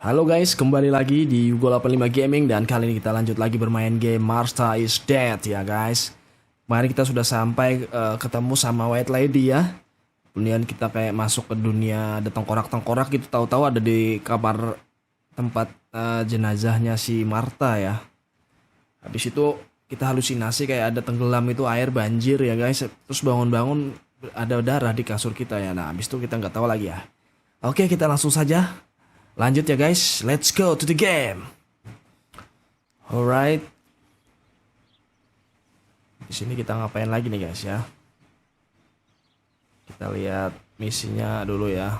Halo guys, kembali lagi di Yugo 85 Gaming dan kali ini kita lanjut lagi bermain game Martha is Dead ya guys. Kemarin kita sudah sampai ketemu sama White Lady ya. Kemudian kita kayak masuk ke dunia ada tengkorak-tengkorak gitu, tahu-tahu ada di kamar tempat jenazahnya si Martha ya. Habis itu kita halusinasi kayak ada tenggelam itu air banjir ya guys. Terus bangun-bangun ada darah di kasur kita ya. Nah habis itu kita nggak tahu lagi ya. Oke, kita langsung saja lanjut ya guys, let's go to the game. Alright. Di sini kita ngapain lagi nih guys ya? Kita lihat misinya dulu ya.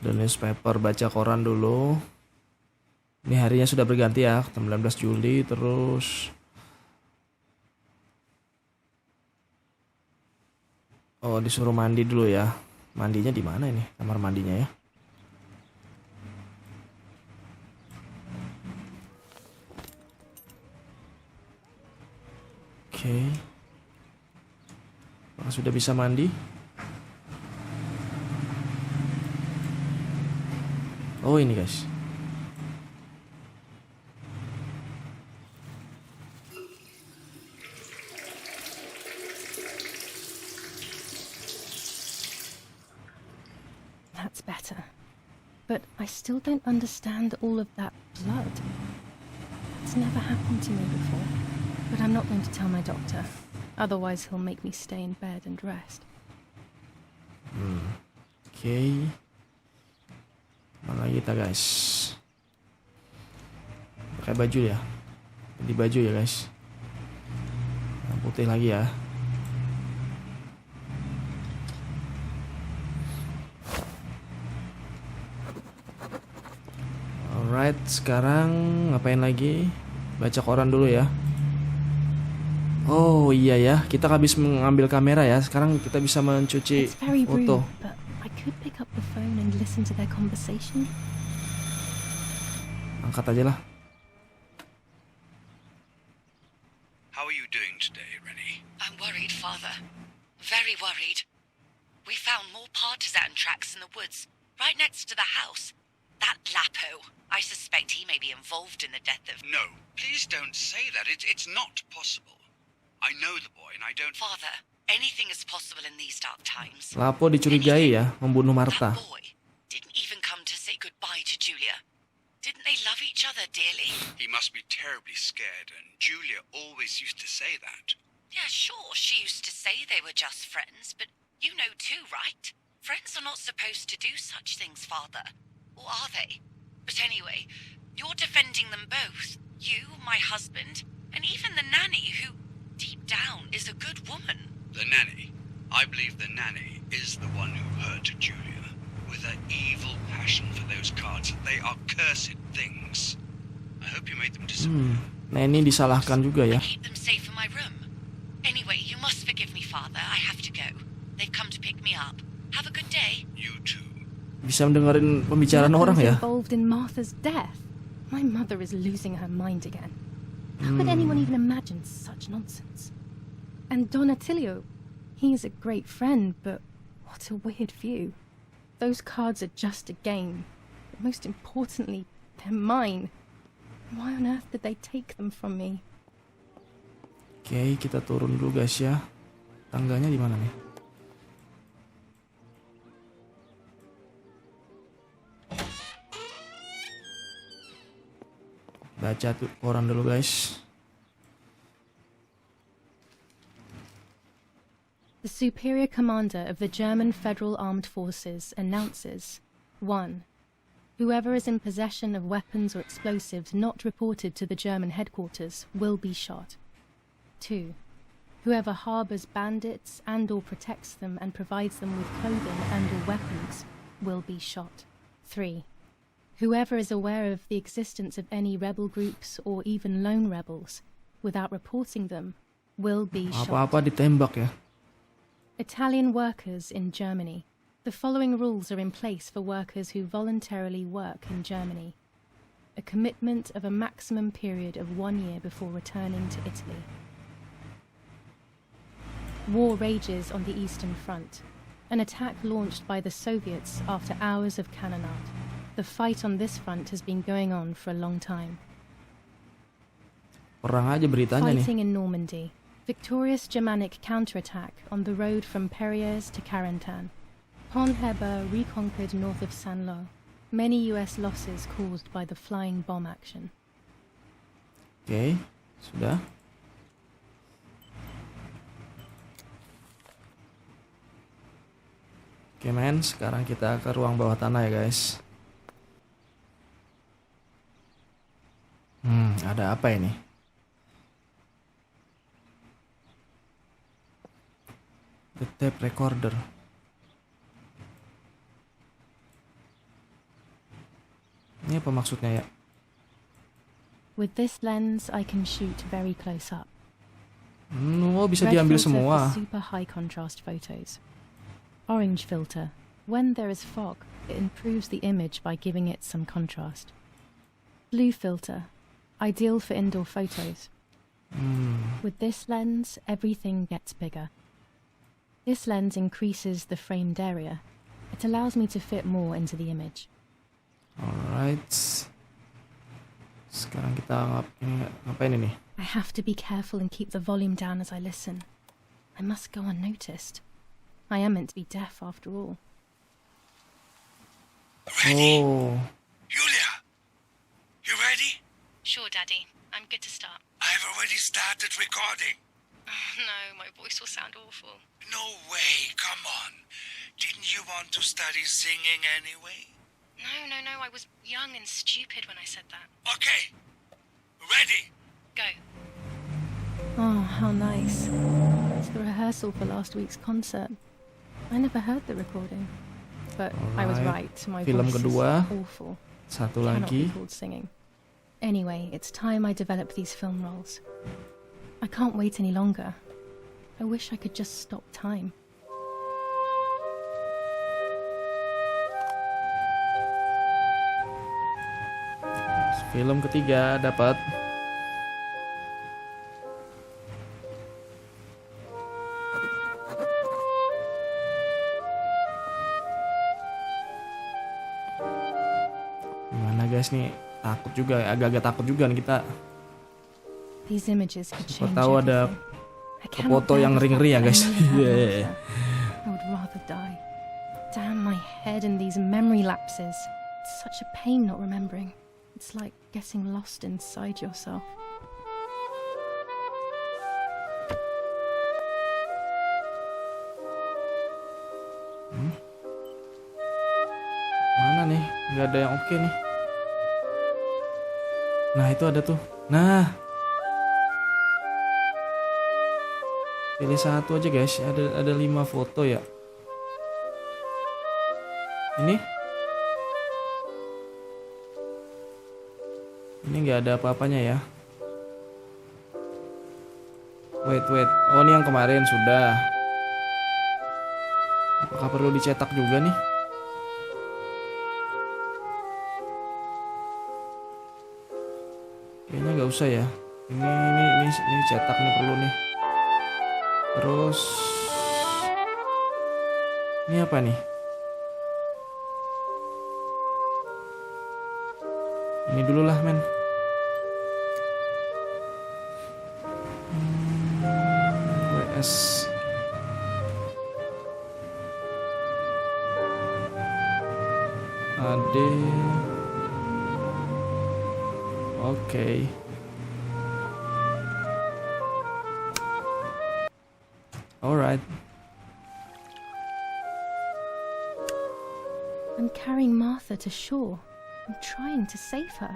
The newspaper, baca koran dulu. Ini harinya sudah berganti ya, 19 Juli terus. Oh, disuruh mandi dulu ya. Mandinya di mana ini? Kamar mandinya ya. Oke. Apakah sudah bisa mandi? Oh, ini guys. That's better. But I still don't understand all of that blood. It's never happened to me before. But I'm not going to tell my doctor. Otherwise he'll make me stay in bed and rest. Oke. Mana kita guys? Pakai baju ya. Ganti baju ya guys. Yang putih lagi ya. Alright, sekarang ngapain lagi? Baca koran dulu ya. Oh iya ya, kita habis mengambil kamera ya. Sekarang kita bisa mencuci foto. But I could pick up the phone and listen to their conversation. Angkat aja lah. How are you doing today, Rennie? I'm worried, Father. Very worried. We found more partisan tracks in the woods, right next to the house. That Lapo. I suspect he may be involved in the death of... No, please don't say that. It's not possible. I know the boy and I don't... Father, anything is possible in these dark times. Lapo dicurigai ya membunuh Martha. That boy didn't even come to say goodbye to Giulia. Didn't they love each other dearly? He must be terribly scared, and Giulia always used to say that. Yeah, sure, she used to say they were just friends, but you know too, right? Friends are not supposed to do such things, Father. Or are they? But anyway, you're defending them both. You, my husband, and even the nanny who, deep down, is a good woman. The nanny. I believe the nanny is the one who hurt Giulia. With her evil passion for those cards. They are cursed things. I hope you made them disappear. Nah ini disalahkan juga ya. I keep them safe in my room. Anyway, you must forgive me, Father. I have to go. They've come to pick me up. Have a good day. You too. Bisa mendengarin pembicaraan orang ya. Involved in Martha's death. My mother is losing her mind again. How could anyone even imagine such nonsense? And Don Attilio, he is a great friend, but what a weird view. Those cards are just a game. But most importantly, they're mine. Why on earth did they take them from me? Oke, kita turun dulu guys ya. Tangganya di mana nih? Baca tuh koran dulu guys. The Superior Commander of the German Federal Armed Forces announces 1. Whoever is in possession of weapons or explosives not reported to the German headquarters will be shot. 2. Whoever harbors bandits and or protects them and provides them with clothing and or weapons will be shot. 3. Whoever is aware of the existence of any rebel groups or even lone rebels without reporting them will be shot. Apa-apa ditembak ya. Italian workers in Germany. The following rules are in place for workers who voluntarily work in Germany. A commitment of a maximum period of 1 year before returning to Italy. War rages on the Eastern Front. an attack launched by the Soviets after hours of cannonade. The fight on this front has been going on for a long time. Perang aja beritanya nih. Fighting in Normandy. Victorious Germanic counterattack on the road from Perriers to Carentan. Pont Heber reconquered north of Saint-Lô. Many US losses caused by the flying bomb action. Oke, sudah. Oke men, sekarang kita ke ruang bawah tanah ya guys. Ada apa ini? The tape recorder. Ini apa maksudnya ya? With this lens, I can shoot very close up. Oh, bisa Red diambil filter semua. for super high contrast photos. Orange filter. When there is fog, it improves the image by giving it some contrast. Blue filter. Ideal for indoor photos. With this lens, everything gets bigger. This lens increases the framed area. It allows me to fit more into the image. Alright. Sekarang kita ngapain ini? I have to be careful and keep the volume down as I listen. I must go unnoticed. I am meant to be deaf after all. Ready? Oh, Giulia, you ready? Sure, Daddy. I'm good to start. I've already started recording. Oh, no, my voice will sound awful. No way, come on. Didn't you want to study singing anyway? No, I was young and stupid when I said that. Okay, ready? Go. Oh, how nice. It's the rehearsal for last week's concert. I never heard the recording. But I was right, my Film voice kedua. is awful. Satu Cannot lagi. be called singing. Anyway, it's time I develop these film roles. I can't wait any longer. I wish I could just stop time. Film ketiga dapat. Gimana guys nih? Takut juga, agak-agak takut juga nih kita. These images could Siapa change tahu ada everything. I cannot foto bear yang the fact ngeri-ngeri ya, that I guys. know that Yeah. answer. I would rather die. Damn my head and these memory lapses. It's such a pain not remembering. It's like getting lost inside yourself. Mana nih? Nggak ada yang oke nih. Nah itu ada tuh. Nah. Pilih satu aja guys. Ada 5 foto ya. Ini. Ini nggak ada apa-apanya ya. Wait. Oh ini yang kemarin sudah. Apakah perlu dicetak juga nih? Kayaknya nggak usah ya. Ini cetak nih perlu nih. Terus ini apa nih? Ini dulu lah men. WS. AD. Oke. Alright. I'm carrying Martha to shore. I'm trying to save her.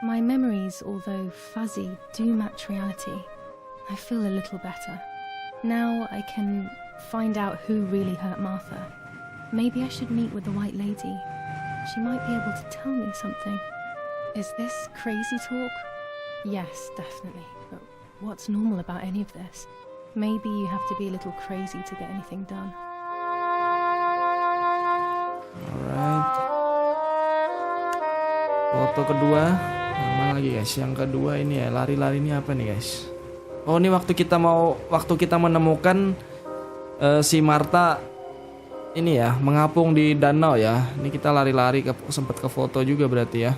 My memories, although fuzzy, do match reality. I feel a little better. Now I can find out who really hurt Martha. Maybe I should meet with the White Lady. She might be able to tell me something. Is this crazy talk? Yes, definitely. But what's normal about any of this? Maybe you have to be a little crazy to get anything done. Alright. Foto kedua. Mana lagi guys? Yang kedua ini ya, lari-lari ini apa nih guys? Oh ini waktu kita menemukan si Martha ini ya, mengapung di danau ya. Ini kita lari-lari sempat ke foto juga berarti ya.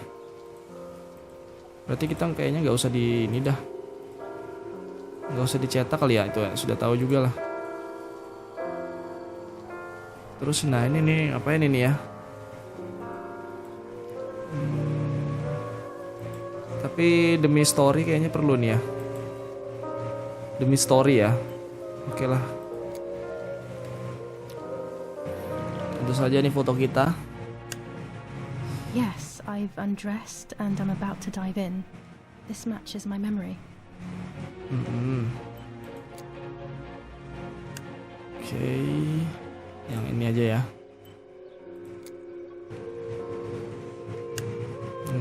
Berarti kita kayaknya nggak usah di ini dah. Nggak usah dicetak kali ya, itu ya, sudah tahu juga lah. Terus nah ini nih, apa ini nih ya? Tapi demi story kayaknya perlu nih ya. Demi story ya. Oke lah. Tentu saja nih foto kita. Yes, I've undressed and I'm about to dive in. This matches my memory. Oke. Yang ini aja ya.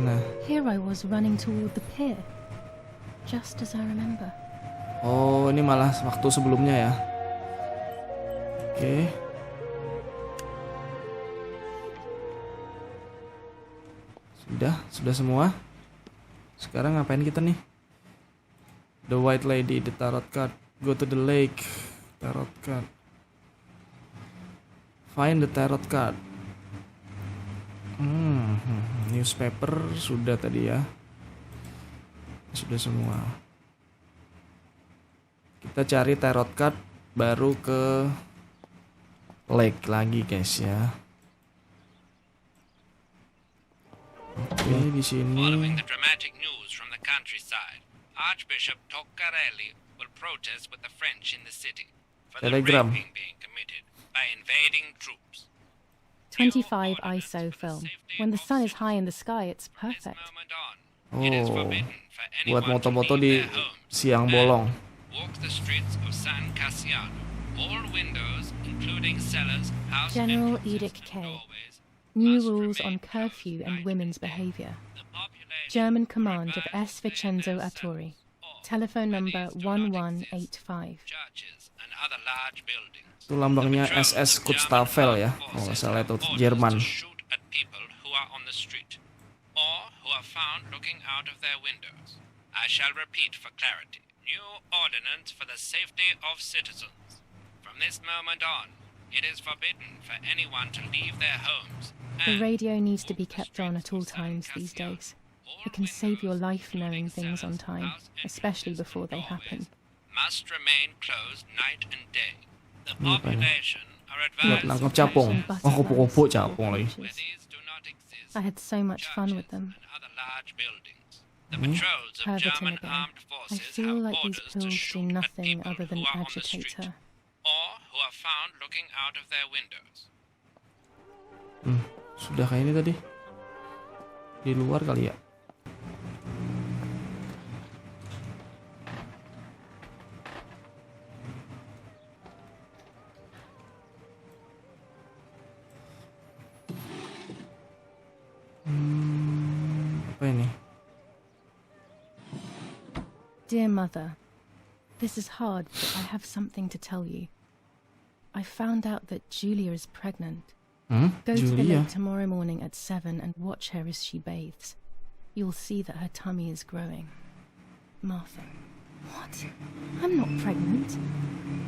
Nah. Here I was running toward the pier, just as I remember. Oh, ini malah waktu sebelumnya ya. Oke. Sudah semua. Sekarang ngapain kita nih? The White Lady, the Tarot card. Go to the lake. Tarot card. Find the Tarot card. Newspaper sudah tadi ya. Sudah semua. Kita cari Tarot card baru ke lake lagi guys ya. Oke, di sini. Following the dramatic news from the countryside, Archbishop Toccarelli will protest with the French in the city for the Telegram. raping being committed by invading troops. 25 ISO film. When the sun is high in the sky, it's perfect. It is Oh, forbidden for buat anyone to moto-moto di leave their homes siang and bolong. walk the streets of San Cassiano. All windows, including cellars, house General entrances, Edict and K. doorways, New must rules on remain curfew closed and night women's day. behavior. The population German are command of advised S. to stay in Vincenzo their Attori. cells, or Telephone where number these do not exist, 1185. churches and other large buildings. Itu lambangnya SS Kutzstaffel ya. Oh, nggak salah itu Jerman. To shoot at people who are on the street, or who are found looking out of their windows. I shall repeat for clarity. New ordinance for the safety of citizens. From this moment on, it is forbidden for anyone to leave their homes. The and radio needs to be walk the kept on streets at all of San times these Cassiano. days. All It can save your windows, life knowing including things on cellars, time, house especially entrances, before and they happen. doorways must remain closed night and day. The Ini apa ini? population are Buat advised nangkap to capung. stay Oh, kupu-kupu capung lagi. where these do not exist. I had so much fun with them. And other large buildings. The patrols of Perverting German again. armed I forces feel have like these orders to pills do shoot at nothing people other than who are on the agitate street, her. or who are found looking out of their windows. Sudah kayak ini tadi. Di luar kali ya. Apa ini? Dear Mother, this is hard, but I have something to tell you. I found out that Giulia is pregnant. Go to the Giulia. lake tomorrow morning at 7 and watch her as she bathes. You'll see that her tummy is growing. Martha. What? I'm not pregnant.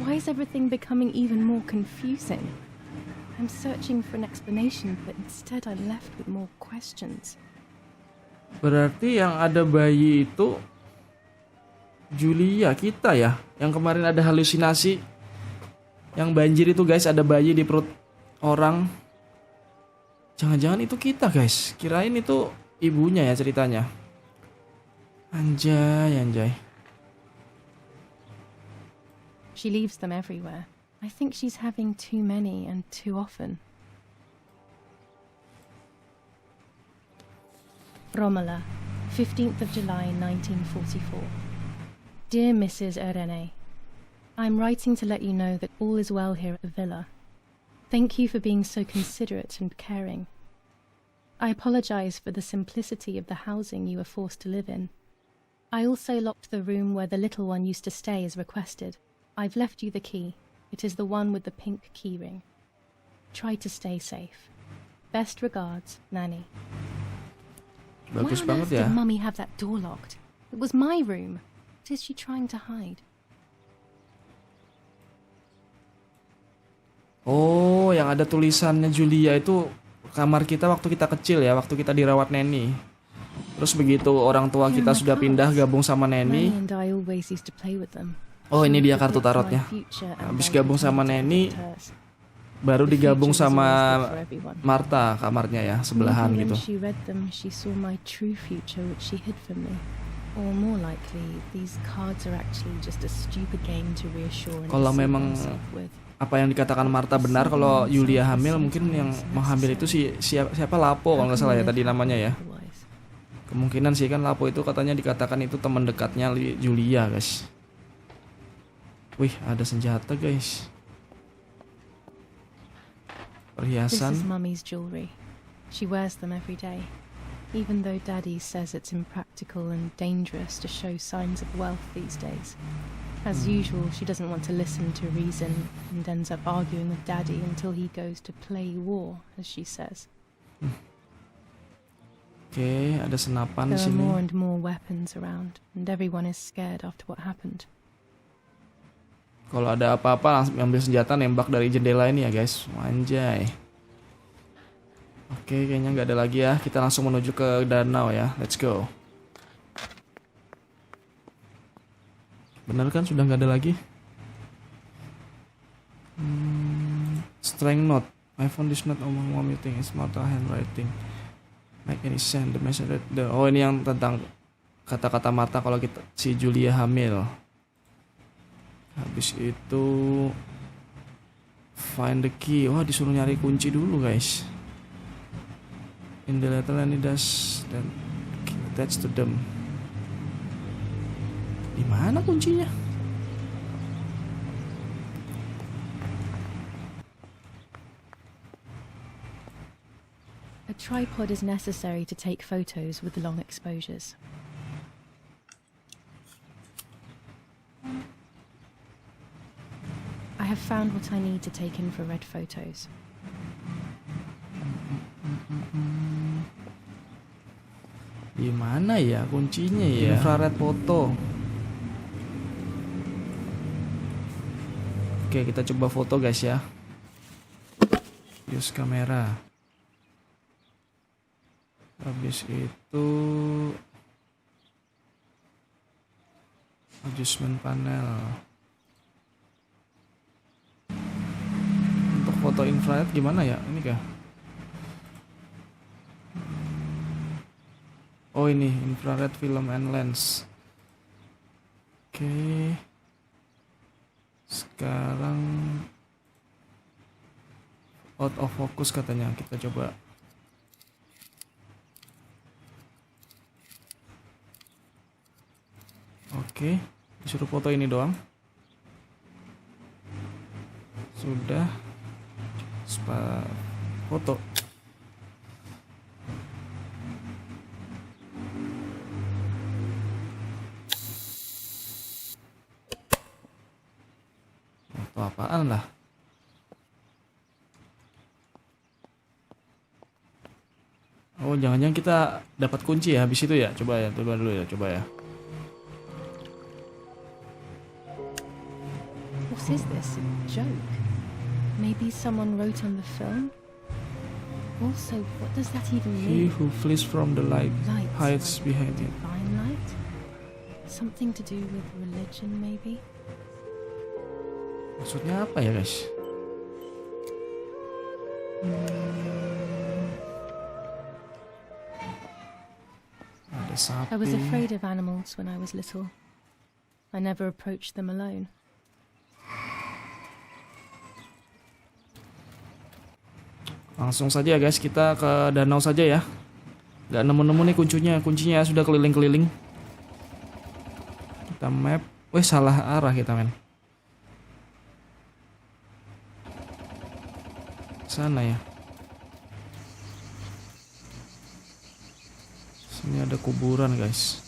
Why is everything becoming even more confusing? I'm searching for an explanation, but instead I'm left with more questions. Berarti yang ada bayi itu Giulia kita ya. Yang kemarin ada halusinasi. Yang banjir itu guys, ada bayi di perut orang. Jangan-jangan itu kita guys. Kirain itu ibunya ya ceritanya. Anjay, anjay. She leaves them everywhere. I think she's having too many and too often. Romola, 15th of July 1944. Dear Mrs. Irene, I'm writing to let you know that all is well here at the villa. Thank you for being so considerate and caring. I apologize for the simplicity of the housing you were forced to live in. I also locked the room where the little one used to stay as requested. I've left you the key. It is the one with the pink keyring. Try to stay safe. Best regards, Nanny. Bagus Why on banget earth ya. did Mummy have that door locked? It was my room. What is she trying to hide? Oh, Oh, yang ada tulisannya Giulia itu kamar kita waktu kita kecil ya, waktu kita dirawat neni. Terus begitu orang tua kita sudah pindah gabung sama neni. Oh, ini dia kartu tarotnya. Habis gabung sama neni, baru digabung sama Marta kamarnya ya, sebelahan gitu. Kalau memang apa yang dikatakan Marta benar, kalau Giulia hamil, mungkin yang menghamil itu siapa Lapo kalau nggak salah ya tadi namanya ya. Kemungkinan sih kan Lapo itu katanya dikatakan itu teman dekatnya Giulia, guys. Wih, ada senjata, guys. Perhiasan. This is Mummy's jewelry. She wears them every day. Even though Daddy says it's impractical and dangerous to show signs of wealth these days. As usual, she doesn't want to listen to reason and ends up arguing with Daddy until he goes to play war, as she says. Oke, ada senapan di There are sini. more and more weapons around, and everyone is scared after what happened. Kalau ada apa-apa langsung ambil senjata nembak dari jendela ini ya, guys. Anjay. Oke, kayaknya nggak ada lagi ya. Kita langsung menuju ke danau ya. Let's go. Bener kan sudah nggak ada lagi? Strength note. I found this note among one meeting. It's not a handwriting. Make any sense. The message that oh, ini yang tentang kata-kata Marta kalau kita si Giulia hamil. Habis itu find the key. Wah, disuruh nyari kunci dulu, guys. In the letter and it does then attach to them. Di mana kuncinya? A tripod is necessary to take photos with long exposures. I have found what I need to take infrared photos. Di mana ya kuncinya ya? Infrared foto. Oke, kita coba foto, guys ya. Use kamera. Habis itu adjustment panel. Untuk foto infrared gimana ya? Ini kah? Oh, ini infrared film and lens. Oke. Sekarang out of focus katanya. Kita coba. Oke, disuruh foto ini doang. Sudah. Foto. Foto apaan lah? Oh, jangan-jangan kita dapat kunci ya habis itu ya. Coba ya, coba dulu ya, coba ya. What is this? A joke? Maybe someone wrote on the film? Also, what does that even He mean? who flees from the light hides behind it. Divine light? Something to do with religion, maybe? Maksudnya apa ya, guys? Ada sapi. I was afraid of animals when I was little. I never approached them alone. Langsung saja guys, kita ke danau saja ya. Gak nemu-nemu nih kuncinya sudah keliling-keliling. Kita map. Wih, salah arah kita, men. Sana ya. Sini ada kuburan, guys.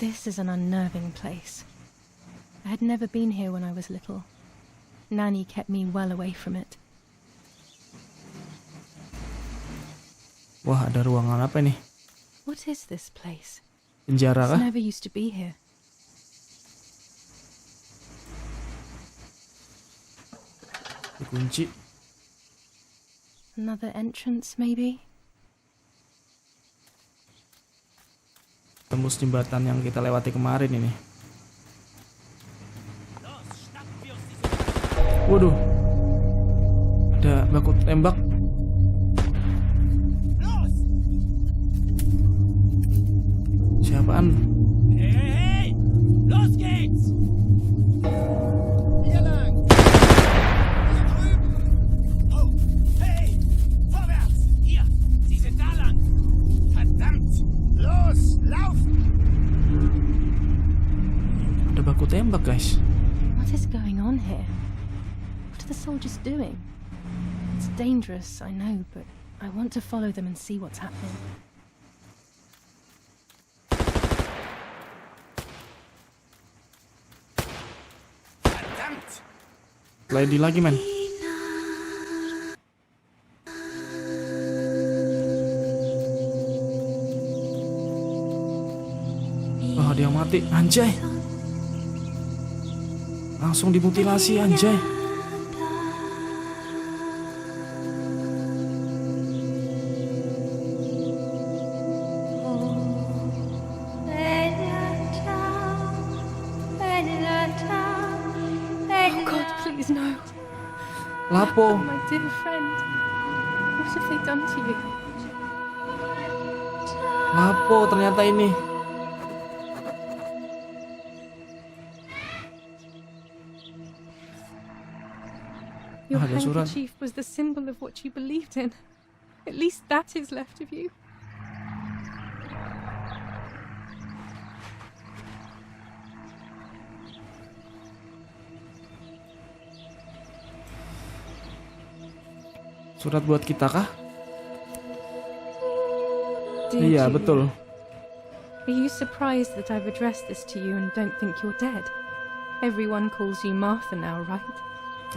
This is an unnerving place. I had never been here when I was little. Nanny kept me well away from it. Wah, ada ruangan apa nih? What is this place? Penjara This kah? never used to be here. Dikunci. Another entrance, maybe? Tembus jembatan yang kita lewati kemarin ini. Waduh, ada baku tembak. Siapaan? Hey, los geht's! Hier lang! Hier drüben! Oh, hey! Vorwärts! Hier! Sie sind da lang! Verdammt! Los, laufen! Ada baku tembak, guys. What is going on here? What are the soldiers doing? It's dangerous, I know, but I want to follow them and see what's happening. Verdammt! Lady lagi, men. Oh, dia mati. Anjay. Langsung dimutilasi, anjay. Oh God, please no. Lapo. My dear friend. What have they done to you? Lapo ternyata ini. Your Ada surat. handkerchief was the symbol of what you believed in. At least that is left of you. Surat buat kita kah? Dear Iya, Julia, betul. Are you surprised that I've addressed this to you and don't think you're dead? Everyone calls you Martha now, right?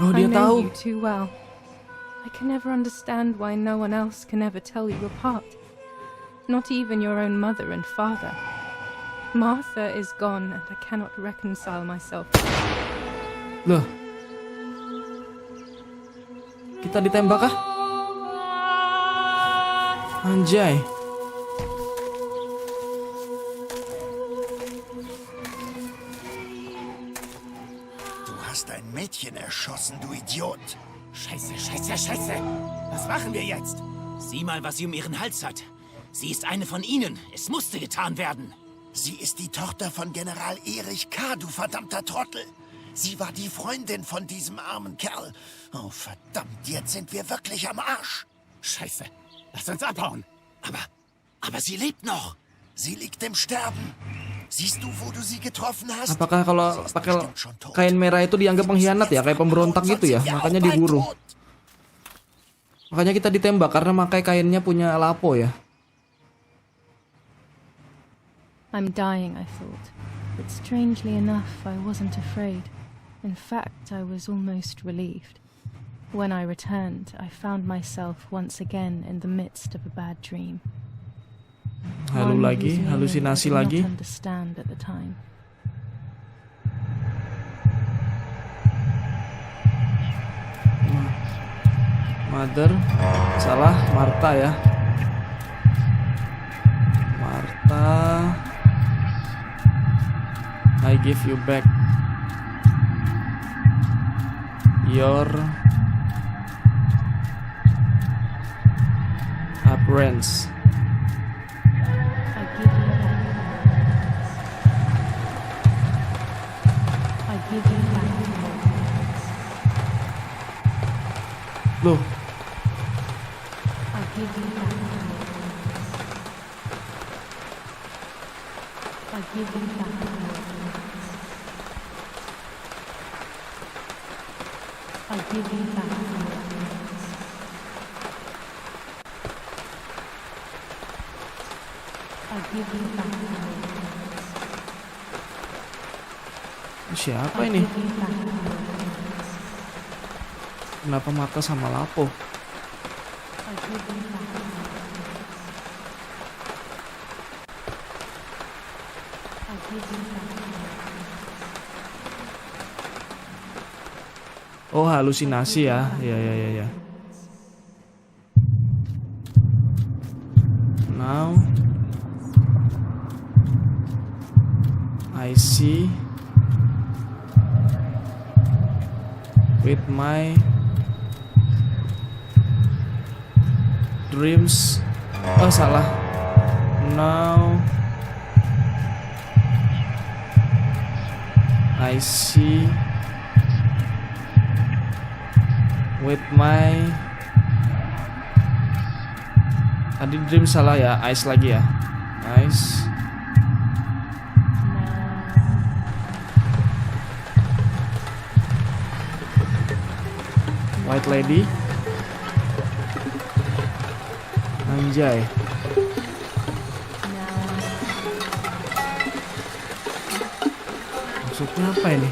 Oh, I dia know tahu. you too well. I can never understand why no one else can ever tell you apart. Not even your own mother and father. Martha is gone and I cannot reconcile myself. Loh. Kita ditembak kah? Anjay. Du hast ein Mädchen erschossen, du Idiot! Scheiße, scheiße, scheiße! Was machen wir jetzt? Sieh mal, was sie um ihren Hals hat. Sie ist eine von ihnen. Es musste getan werden. Sie ist die Tochter von General Erich K., du verdammter Trottel! Sie war die Freundin von diesem armen Kerl. Oh, verdammt, jetzt sind wir wirklich am Arsch. Scheiße, lass uns abhauen. Aber sie lebt noch. Sie liegt im Sterben. Siehst du, wo du sie getroffen hast? Apakah kalau Sie ist pakai bestimmt schon tot. kain merah itu dianggap pengkhianat ya, kayak pemberontak gitu ya, makanya diburu. Makanya kita ditembak karena pakai kainnya punya Lapo ya. I'm dying, I thought. But strangely enough, I wasn't afraid. In fact, I was almost relieved. When I returned, I found myself once again in the midst of a bad dream. Halu One lagi, whose meaning halusinasi I did lagi. not understand at the time. Mother, salah, Martha ya. Martha, I give you back your appearance. I give you back. I give you back. Loh, I give you back. I give you back. I give you back. I give you back. siapa I ini? give you back. Kenapa mata sama Lapo? I give you back. I give you back. Oh, halusinasi ya. Ya. I see with my dreams. Oh salah. Now I see with my tadi dream salah ya. Eyes lagi ya. Eyes. White lady. Anjay. Maksudnya apa ini?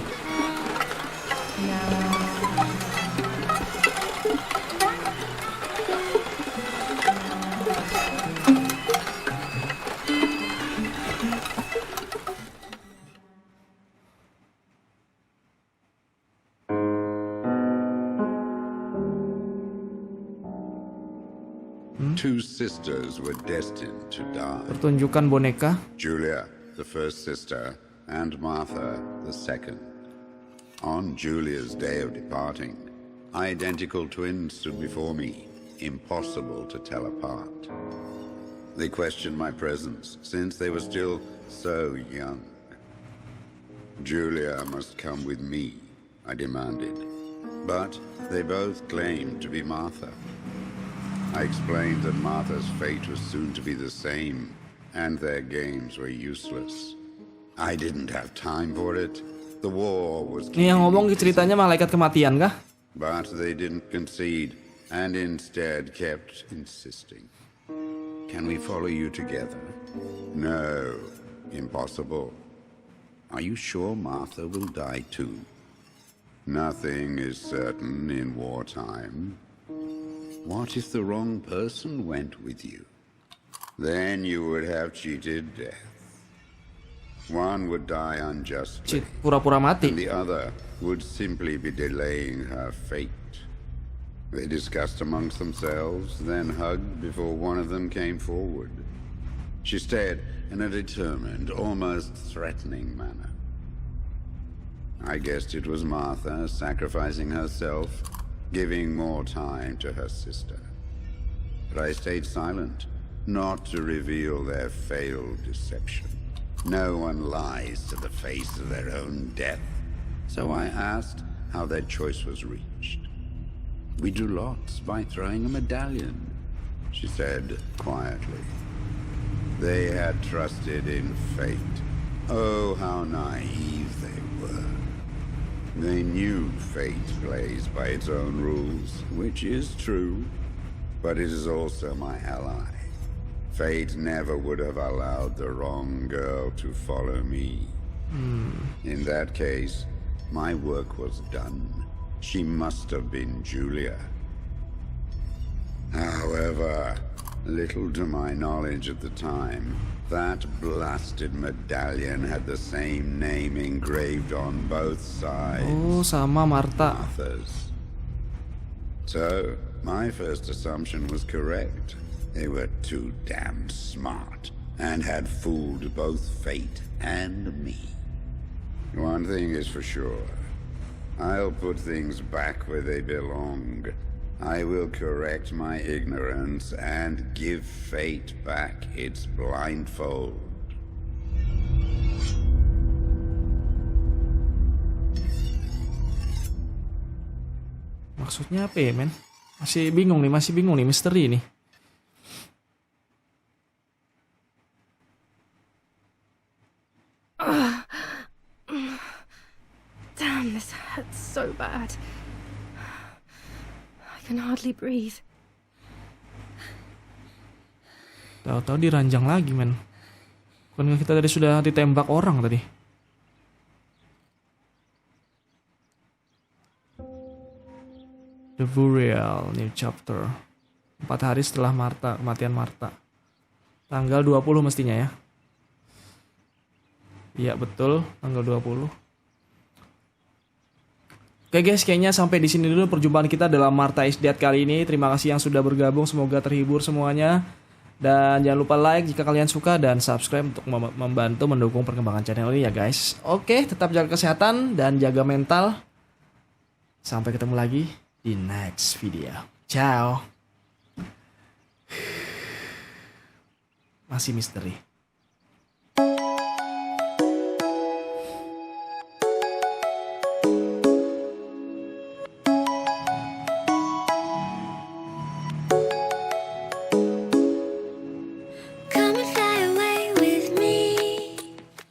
Two sisters were destined to die. Pertunjukan boneka. Giulia, the first sister, and Martha, the second. On Julia's day of departing, identical twins stood before me, impossible to tell apart. They questioned my presence, since they were still so young. Giulia must come with me, I demanded. But they both claimed to be Martha. I explained that Martha's fate was soon to be the same, and their games were useless. I didn't have time for it. The war was... Ini yang ngomong ceritanya malaikat kematian kah? But they didn't concede, and instead kept insisting. Can we follow you together? No, impossible. Are you sure Martha will die too? Nothing is certain in wartime. What if the wrong person went with you? Then you would have cheated death. One would die unjustly, Pura-pura mati. and the other would simply be delaying her fate. They discussed amongst themselves, then hugged before one of them came forward. She stared in a determined, almost threatening manner. I guessed it was Martha sacrificing herself, giving more time to her sister. But I stayed silent, not to reveal their failed deception. No one lies to the face of their own death. So I asked how their choice was reached. We drew lots by throwing a medallion, she said quietly. They had trusted in fate. Oh, how naive they were. They knew fate plays by its own rules, which is true, but it is also my ally. Fate never would have allowed the wrong girl to follow me. In that case, my work was done. She must have been Giulia. However, little to my knowledge at the time, that blasted medallion had the same name engraved on both sides. Oh, sama Martha. Martha's. So, my first assumption was correct. They were too damn smart and had fooled both fate and me. One thing is for sure. I'll put things back where they belong. I will correct my ignorance and give fate back its blindfold. Maksudnya apa ya, men? Masih bingung nih, misteri nih. Damn, this hurts so bad. I can hardly breathe. Tahu-tahu diranjang lagi, men. Bukankah kita tadi sudah ditembak orang tadi? The Burial, new chapter. 4 hari setelah kematian Martha. Tanggal 20 mestinya ya. Iya betul, tanggal 20. Oke guys, kayaknya sampai di sini dulu perjumpaan kita dalam Martha is Dead kali ini. Terima kasih yang sudah bergabung, semoga terhibur semuanya. Dan jangan lupa like jika kalian suka dan subscribe untuk membantu mendukung perkembangan channel ini ya guys. Oke, tetap jaga kesehatan dan jaga mental. Sampai ketemu lagi di next video. Ciao. Masih misteri.